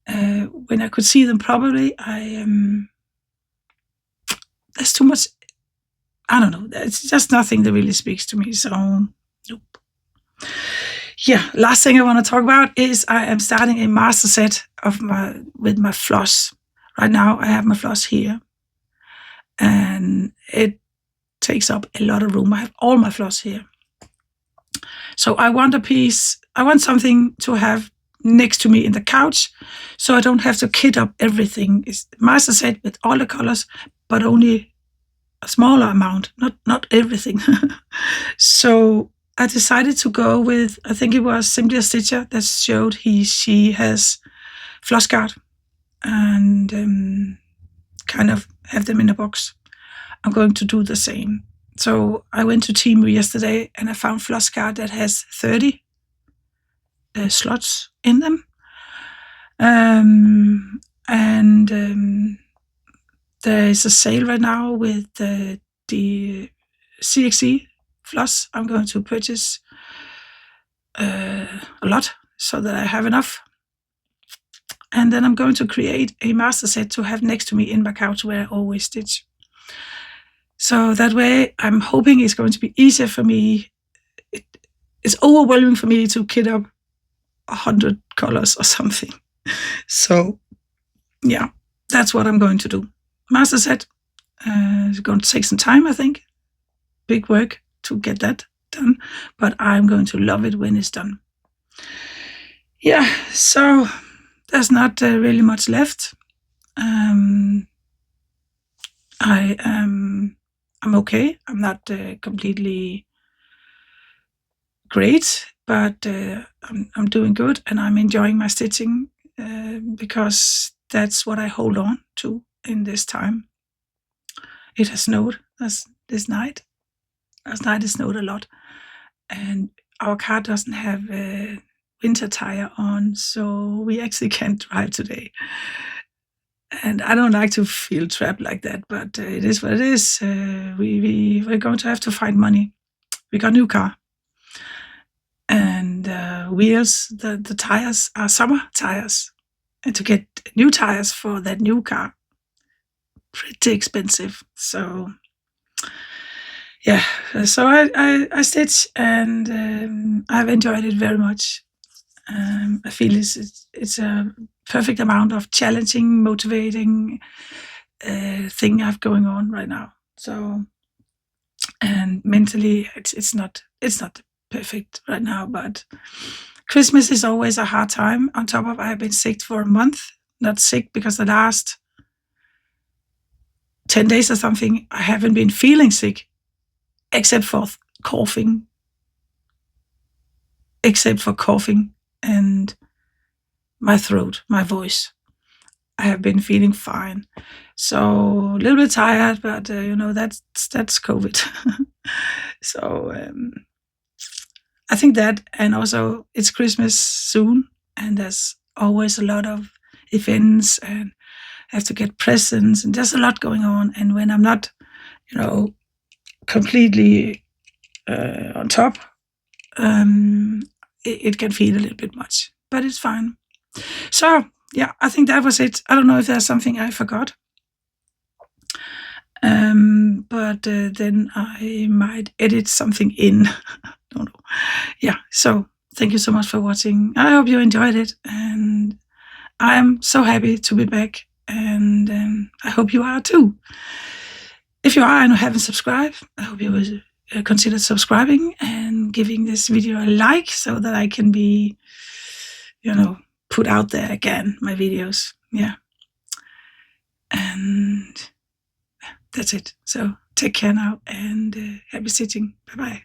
when I could see them properly, there's too much. I don't know. It's just nothing that really speaks to me. So, nope. Yeah, last thing I want to talk about is I am starting a master set with my floss. Right now, I have my floss here, and it takes up a lot of room. I have all my floss here. So I want something to have next to me in the couch, so I don't have to kit up everything. It's master set with all the colors, but only a smaller amount, not everything. So I decided to go with, I think it was Simply a Stitcher that showed she has floss guard, and kind of have them in a box. I'm going to do the same. So I went to Temu yesterday, and I found floss guard that has 30 slots in them. And there is a sale right now with the CXC floss. I'm going to purchase a lot so that I have enough. And then I'm going to create a master set to have next to me in my couch where I always stitch. So that way, I'm hoping it's going to be easier for me. It's overwhelming for me to kit up 100 colors or something. So, yeah, that's what I'm going to do. Master set is going to take some time, I think. Big work to get that done, but I'm going to love it when it's done. Yeah, so there's not really much left. I'm okay. I'm not completely great, but I'm doing good, and I'm enjoying my stitching because that's what I hold on to in this time. It has snowed this night. Last night it snowed a lot, and our car doesn't have a winter tire on, so we actually can't drive today. And I don't like to feel trapped like that, but it is what it is. We're going to have to find money. We got a new car, and wheels. The tires are summer tires, and to get new tires for that new car, pretty expensive. So yeah, so I stitch, and I've enjoyed it very much. I feel it's a perfect amount of challenging, motivating thing I have going on right now. So, and mentally, it's not perfect right now. But Christmas is always a hard time. On top of, I have been sick for a month. Not sick because the last 10 days or something, I haven't been feeling sick, except for coughing. And my throat, my voice. I have been feeling fine. So a little bit tired, but that's COVID. So I think that, and also it's Christmas soon, and there's always a lot of events, and I have to get presents, and there's a lot going on. And when I'm not, completely on top, it can feel a little bit much, but it's fine. So yeah, I think that was it. I don't know if there's something I forgot. But then I might edit something in. Don't know. Yeah, so thank you so much for watching. I hope you enjoyed it, and I'm so happy to be back, and I hope you are too. If you are and haven't subscribed, I hope you will consider subscribing and giving this video a like so that I can be, put out there again, my videos. Yeah. And that's it. So take care now, and happy stitching. Bye-bye.